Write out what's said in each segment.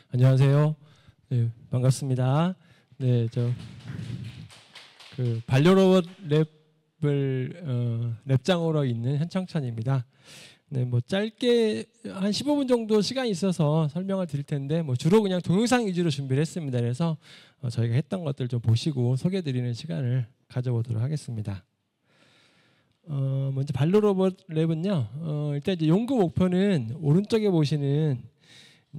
안녕하세요. 네, 반갑습니다. 네, 반려로봇 랩을 랩장으로 있는 현창찬입니다. 네, 뭐 짧게 한 15분 정도 시간이 있어서 설명을 드릴 텐데, 뭐 주로 그냥 동영상 위주로 준비를 했습니다. 그래서 저희가 했던 것들 좀 보시고 소개드리는 시간을 가져보도록 하겠습니다. 먼저 반려로봇 랩은요, 일단 이제 연구 목표는 오른쪽에 보시는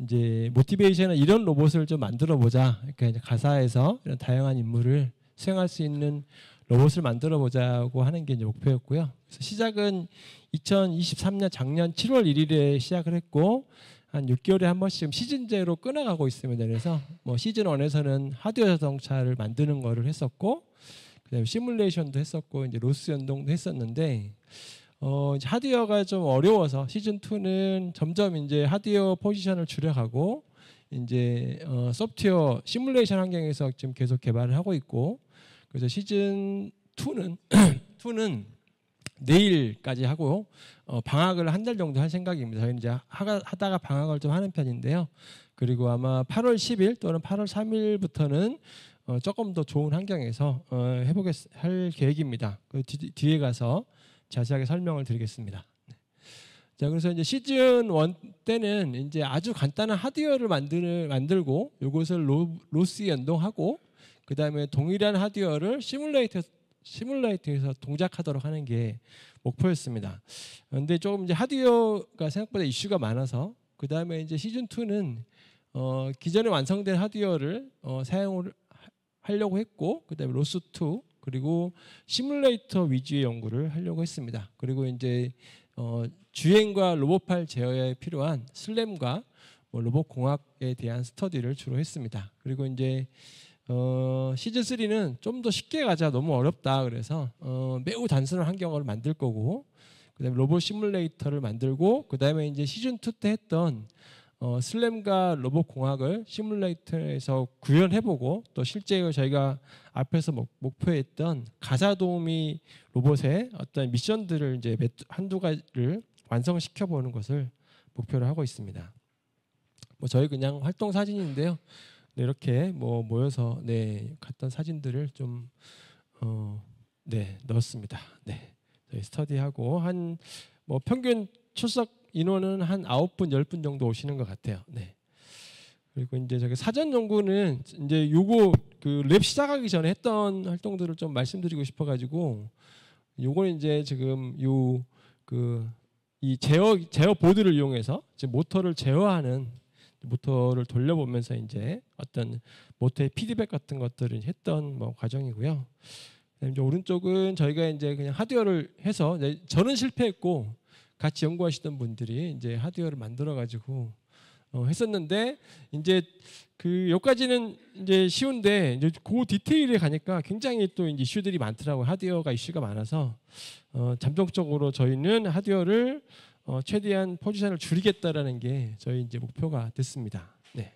이제 모티베이션은 이런 로봇을 좀 만들어 보자. 그러니까 이제 가사에서 이런 다양한 임무를 수행할 수 있는 로봇을 만들어 보자고 하는 게 이제 목표였고요. 그래서 시작은 2023년 작년 7월 1일에 시작을 했고 한 6개월에 한 번씩 시즌제로 끊어가고 있습니다. 그래서 뭐 시즌 1에서는 하드웨어 자동차를 만드는 거를 했었고, 그다음에 시뮬레이션도 했었고, 이제 로스 연동도 했었는데, 이제 하드웨어가 좀 어려워서 시즌 2는 점점 이제 하드웨어 포지션을 줄여가고 이제 소프트웨어 시뮬레이션 환경에서 지금 계속 개발을 하고 있고, 그래서 시즌 2는 내일까지 하고 방학을 한 달 정도 할 생각입니다. 저희는 이제 하다가 방학을 좀 하는 편인데요. 그리고 아마 8월 10일 또는 8월 3일부터는 조금 더 좋은 환경에서 할 계획입니다. 그 뒤에 가서 자세하게 설명을 드리겠습니다. 자, 그래서 이제 시즌 1 때는 이제 아주 간단한 하드웨어를 만들고 이것을 로스 연동하고, 그 다음에 동일한 하드웨어를 시뮬레이터에서 동작하도록 하는 게 목표였습니다. 그런데 조금 이제 하드웨어가 생각보다 이슈가 많아서, 그 다음에 이제 시즌 2는 기존에 완성된 하드웨어를 사용을 하려고 했고, 그 다음에 로스 2 그리고 시뮬레이터 위주의 연구를 하려고 했습니다. 그리고 이제 주행과 로봇팔 제어에 필요한 슬램과 로봇 공학에 대한 스터디를 주로 했습니다. 그리고 이제 시즌 3는 좀 더 쉽게 가자, 너무 어렵다 그래서 매우 단순한 환경을 만들 거고, 그다음에 로봇 시뮬레이터를 만들고, 그다음에 이제 시즌 2 때 했던 슬램과 로봇 공학을 시뮬레이터에서 구현해보고, 또 실제 저희가 앞에서 목표했던 가사 도우미 로봇의 어떤 미션들을 이제 한두 가지를 완성시켜보는 것을 목표로 하고 있습니다. 뭐 저희 그냥 활동 사진인데요. 네, 이렇게 뭐 모여서 갔던 사진들을 좀 넣었습니다. 네, 저희 스터디하고 한 뭐 평균 출석 인원은 한 9분, 10분 정도 오시는 것 같아요. 네. 그리고 이제 저기 사전 연구는 이제 요거 그 랩 시작하기 전에 했던 활동들을 좀 말씀드리고 싶어가지고, 요거는 이제 지금 이 제어 보드를 이용해서 지금 모터를 제어하는, 모터를 돌려보면서 이제 어떤 모터의 피드백 같은 것들을 했던 뭐 과정이고요. 이제 오른쪽은 저희가 이제 그냥 하드웨어를 해서, 저는 실패했고 같이 연구하시던 분들이 이제 하드웨어를 만들어 가지고 했었는데, 이제 여기까지는 이제 쉬운데 이제 그 디테일에 가니까 굉장히 또 이제 이슈들이 많더라고요. 하드웨어가 이슈가 많아서 잠정적으로 저희는 하드웨어를 최대한 포지션을 줄이겠다라는 게 저희 이제 목표가 됐습니다. 네.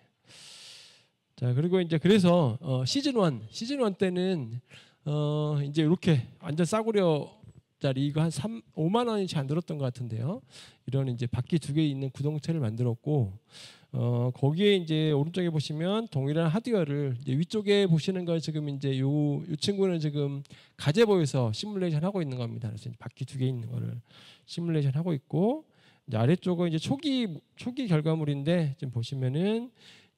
자, 그리고 이제 그래서 시즌 1 때는 이제 이렇게 완전 싸구려짜리 이거 한 5만 원이 잘 안 들었던 것 같은데요. 이런 이제 바퀴 2개 있는 구동체를 만들었고, 거기에 이제 오른쪽에 보시면 동일한 하드웨어를, 이제 위쪽에 보시는 거 지금 이제 요 친구는 지금 가제보에서 시뮬레이션 하고 있는 겁니다. 그래서 이제 바퀴 2개 있는 거를 시뮬레이션 하고 있고, 이제 아래쪽은 이제 초기 결과물인데 지금 보시면은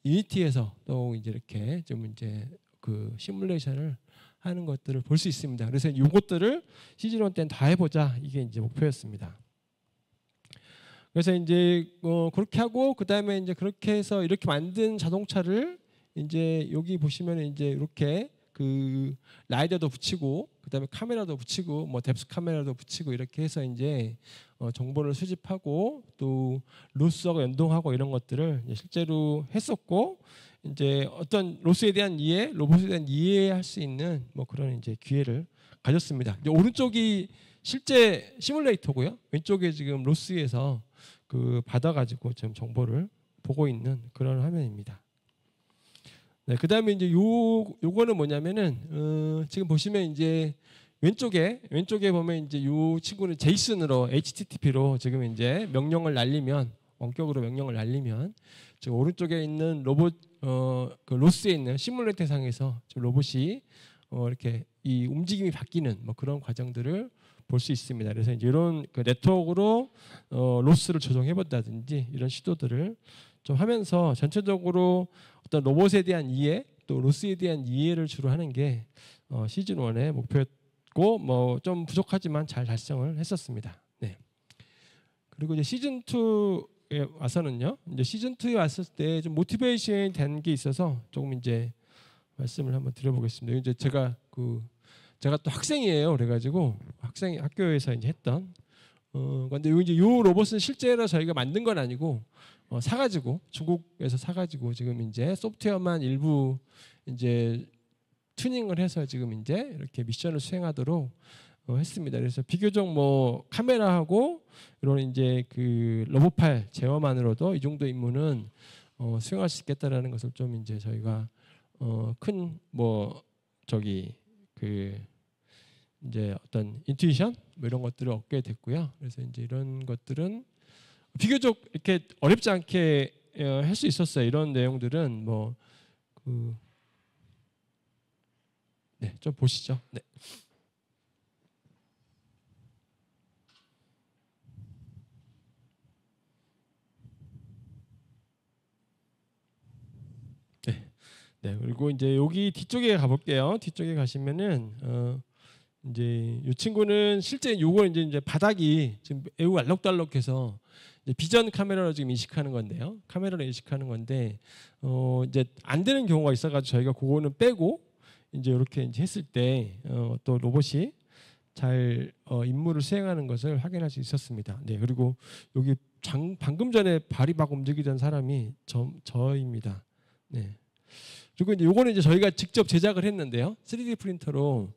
유니티에서 또 이제 이렇게 좀 이제 그 시뮬레이션을 하는 것들을 볼 수 있습니다. 그래서 이것들을 시즌 1 때는 다 해보자, 이게 이제 목표였습니다. 그래서 이제 그렇게 하고, 그 다음에 이제 그렇게 해서 이렇게 만든 자동차를 이제 여기 보시면 이제 이렇게 그 라이더도 붙이고, 그 다음에 카메라도 붙이고, 뭐 뎁스 카메라도 붙이고, 이렇게 해서 이제 정보를 수집하고 또 로스하고 연동하고 이런 것들을 실제로 했었고, 이제 어떤 로스에 대한 이해, 로봇에 대한 이해할 수 있는 뭐 그런 이제 기회를 가졌습니다. 이제 오른쪽이 실제 시뮬레이터고요. 왼쪽에 지금 로스에서 받아가지고 지금 정보를 보고 있는 그런 화면입니다. 네, 그 다음에 이제 요거는 뭐냐면은 지금 보시면 이제 왼쪽에 보면 이제 요 친구는 제이슨으로 HTTP로 지금 이제 명령을 날리면 원격으로 명령을 날리면 지금 오른쪽에 있는 로봇 그 로스에 있는 시뮬레이터 상에서 로봇이 이렇게 이 움직임이 바뀌는 뭐 그런 과정들을 볼 수 있습니다. 그래서 이제 이런 그 네트워크로 로스를 조정해 본다든지 이런 시도들을 좀 하면서 전체적으로 어떤 로봇에 대한 이해 또 로스에 대한 이해를 주로 하는 게 시즌 1의 목표였고 뭐 좀 부족하지만 잘 달성을 했었습니다. 네. 그리고 이제 시즌 2에 와서는요. 이제 시즌 2에 왔을 때 좀 모티베이션이 된 게 있어서 조금 이제 말씀을 한번 드려보겠습니다. 이제 제가 또 학생이에요. 그래가지고 학교에서 이제 했던 근데 이제 요 로봇은 실제로 저희가 만든 건 아니고 사가지고 중국에서 사가지고 지금 이제 소프트웨어만 일부 이제 튜닝을 해서 지금 이제 이렇게 미션을 수행하도록 했습니다. 그래서 비교적 뭐 카메라하고 이런 이제 그 로봇팔 제어만으로도 이 정도 임무는 수행할 수 있겠다라는 것을 좀 이제 저희가 큰 뭐 그 이제 어떤 인투이션 뭐 이런 것들을 얻게 됐고요. 그래서 이제 이런 것들은 비교적 이렇게 어렵지 않게 할 수 있었어요. 이런 내용들은 뭐 네, 좀 보시죠. 네. 네, 그리고 이제 여기 뒤쪽에 가볼게요. 뒤쪽에 가시면은 이제 이 친구는 실제 요거 이제 바닥이 지금 매우 알록달록해서 비전 카메라로 지금 인식하는 건데요. 카메라로 인식하는 건데 이제 안 되는 경우가 있어가지고 저희가 그거는 빼고 이제 이렇게 이제 했을 때 또 로봇이 잘 임무를 수행하는 것을 확인할 수 있었습니다. 네, 그리고 여기 방금 전에 발이 막 움직이던 사람이 저입니다. 네. 그리고 이제 요거는 이제 저희가 직접 제작을 했는데요. 3D 프린터로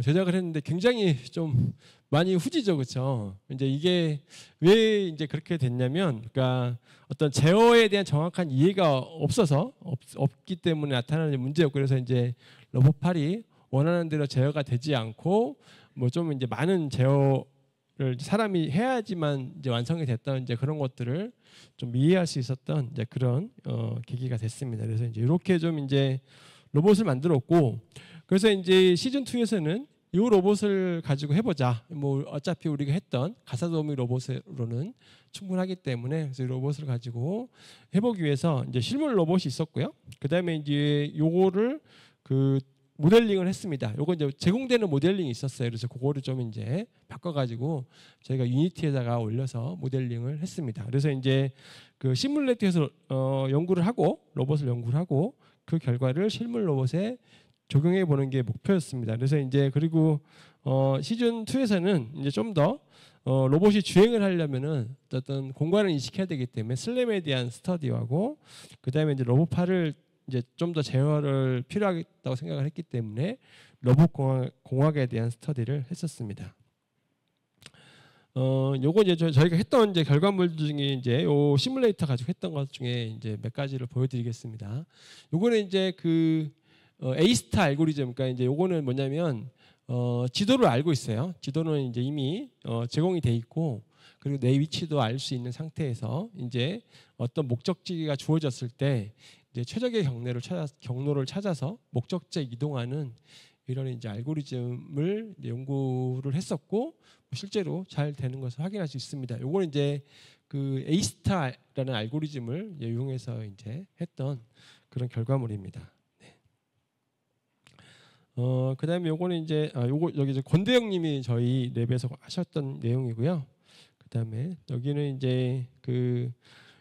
제작을 했는데 굉장히 좀 많이 후지죠, 그렇죠? 이제 이게 왜 이제 그렇게 됐냐면, 그러니까 어떤 제어에 대한 정확한 이해가 없기 때문에 나타나는 문제였고, 그래서 이제 로봇팔이 원하는 대로 제어가 되지 않고, 뭐 좀 이제 많은 제어를 사람이 해야지만 이제 완성이 됐던 이제 그런 것들을 좀 이해할 수 있었던 이제 그런 계기가 됐습니다. 그래서 이제 이렇게 좀 이제 로봇을 만들었고, 그래서 이제 시즌 2에서는 이 로봇을 가지고 해보자. 뭐 어차피 우리가 했던 가사도우미 로봇으로는 충분하기 때문에 그래서 이 로봇을 가지고 해보기 위해서 이제 실물 로봇이 있었고요. 그 다음에 이제 요거를 그 모델링을 했습니다. 요거 이제 제공되는 모델링이 있었어요. 그래서 그거를 좀 이제 바꿔가지고 저희가 유니티에다가 올려서 모델링을 했습니다. 그래서 이제 그 시뮬레이터에서 연구를 하고 로봇을 연구를 하고 그 결과를 실물 로봇에 적용해 보는 게 목표였습니다. 그래서 이제 그리고 시즌 2에서는 이제 좀 더 로봇이 주행을 하려면은 어떤 공간을 인식해야 되기 때문에 슬램에 대한 스터디하고 그다음에 이제 로봇팔을 이제 좀 더 제어를 필요하다고 생각을 했기 때문에 로봇 공학에 대한 스터디를 했었습니다. 요거 이제 저희가 했던 이제 결과물 중에 이제 요 시뮬레이터 가지고 했던 것 중에 이제 몇 가지를 보여드리겠습니다. 요거는 이제 그 A-스타 알고리즘, 그러니까 이제 요거는 뭐냐면 지도를 알고 있어요. 지도는 이제 이미 제공이 돼 있고 그리고 내 위치도 알 수 있는 상태에서 이제 어떤 목적지가 주어졌을 때 이제 최적의 경로를 찾아서 목적지에 이동하는 이런 이제 알고리즘을 이제 연구를 했었고 실제로 잘 되는 것을 확인할 수 있습니다. 요거는 이제 그 A-스타라는 알고리즘을 이용해서 이제 했던 그런 결과물입니다. 그다음에 요거는 이제 요거 여기 이제 권대영님이 저희 랩에서 하셨던 내용이고요. 그다음에 여기는 이제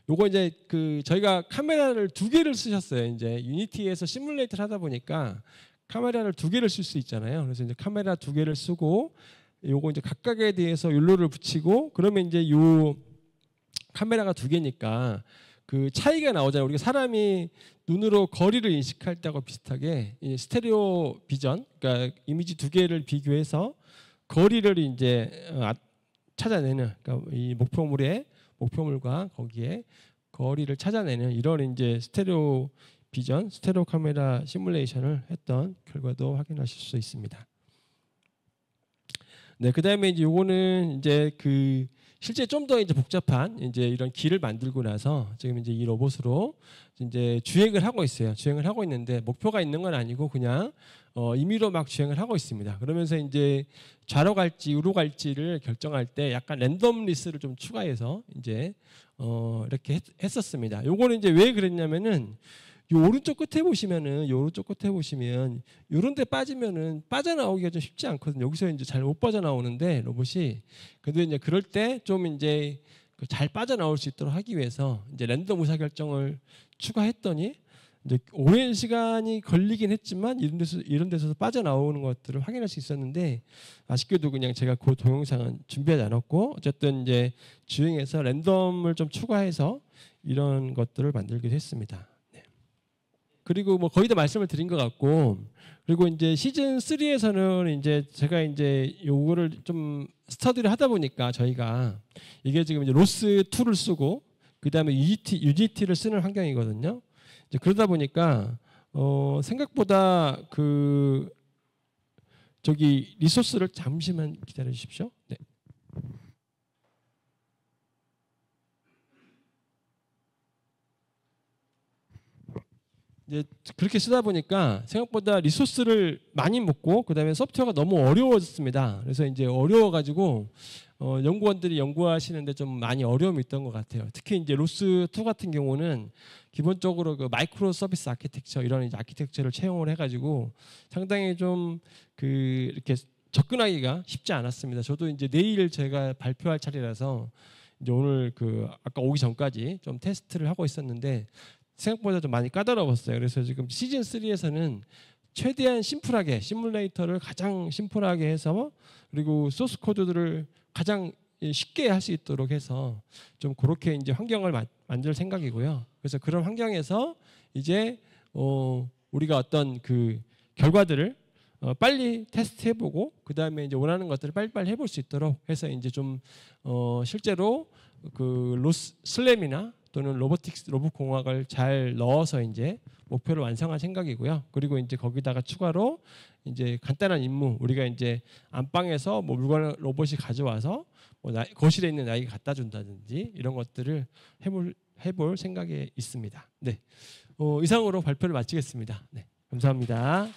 요거 이제 저희가 카메라를 2개를 쓰셨어요. 이제 유니티에서 시뮬레이터를 하다 보니까 카메라를 2개를 쓸 수 있잖아요. 그래서 이제 카메라 2개를 쓰고 요거 이제 각각에 대해서 율로를 붙이고 그러면 이제 요 카메라가 2개니까 그 차이가 나오잖아요. 우리가 사람이 눈으로 거리를 인식할 때하고 비슷하게 이 스테레오 비전, 그러니까 이미지 2개를 비교해서 거리를 이제 찾아내는, 그러니까 이 목표물과 거기에 거리를 찾아내는 이런 이제 스테레오 비전, 스테레오 카메라 시뮬레이션을 했던 결과도 확인하실 수 있습니다. 네, 그다음에 이제 요거는 이제 실제 좀 더 이제 복잡한 이제 이런 길을 만들고 나서 지금 이제 이 로봇으로 이제 주행을 하고 있어요. 주행을 하고 있는데 목표가 있는 건 아니고 그냥 임의로 막 주행을 하고 있습니다. 그러면서 이제 좌로 갈지 우로 갈지를 결정할 때 약간 랜덤리스를 좀 추가해서 이제 이렇게 했었습니다. 요거는 이제 왜 그랬냐면은 요 오른쪽 끝에 보시면은 요 오른쪽 끝에 보시면 요런 데 빠지면은 빠져나오기가 좀 쉽지 않거든요. 여기서 이제 잘 못 빠져나오는데 로봇이 그래도 이제 그럴 때 좀 이제 잘 빠져나올 수 있도록 하기 위해서 이제 랜덤 의사결정을 추가했더니 이제 오랜 시간이 걸리긴 했지만 이런 데서 빠져나오는 것들을 확인할 수 있었는데 아쉽게도 그냥 제가 그 동영상은 준비하지 않았고 어쨌든 이제 주행해서 랜덤을 좀 추가해서 이런 것들을 만들기도 했습니다. 그리고 뭐 거의 다 말씀을 드린 것 같고 그리고 이제 시즌 3에서는 이제 제가 이제 요거를 좀 스터디를 하다 보니까 저희가 이게 지금 이제 로스 2를 쓰고 그다음에 유니티를 쓰는 환경이거든요. 이제 그러다 보니까 생각보다 그 저기 리소스를 잠시만 기다려 주십시오. 네. 이제 그렇게 쓰다 보니까 생각보다 리소스를 많이 먹고 그다음에 소프트웨어가 너무 어려워졌습니다. 그래서 이제 어려워가지고 연구원들이 연구하시는데 좀 많이 어려움이 있던 것 같아요. 특히 이제 로스 2 같은 경우는 기본적으로 그 마이크로 서비스 아키텍처 이런 이제 아키텍처를 채용을 해가지고 상당히 좀 그 이렇게 접근하기가 쉽지 않았습니다. 저도 이제 내일 제가 발표할 차례라서 이제 오늘 그 아까 오기 전까지 좀 테스트를 하고 있었는데. 생각보다 좀 많이 까다로웠어요. 그래서 지금 시즌 3에서는 최대한 심플하게 시뮬레이터를 가장 심플하게 해서 그리고 소스 코드들을 가장 쉽게 할 수 있도록 해서 좀 그렇게 이제 환경을 만들 생각이고요. 그래서 그런 환경에서 이제 우리가 어떤 그 결과들을 빨리 테스트해보고 그 다음에 이제 원하는 것들을 빨리빨리 해볼 수 있도록 해서 이제 좀 실제로 그 슬램이나 또는 로보틱스 로봇 공학을 잘 넣어서 이제 목표를 완성할 생각이고요. 그리고 이제 거기다가 추가로 이제 간단한 임무 우리가 이제 안방에서 뭐 물건을 로봇이 가져와서 뭐 거실에 있는 아이가 갖다 준다든지 이런 것들을 해볼 생각이 있습니다. 네, 이상으로 발표를 마치겠습니다. 네, 감사합니다.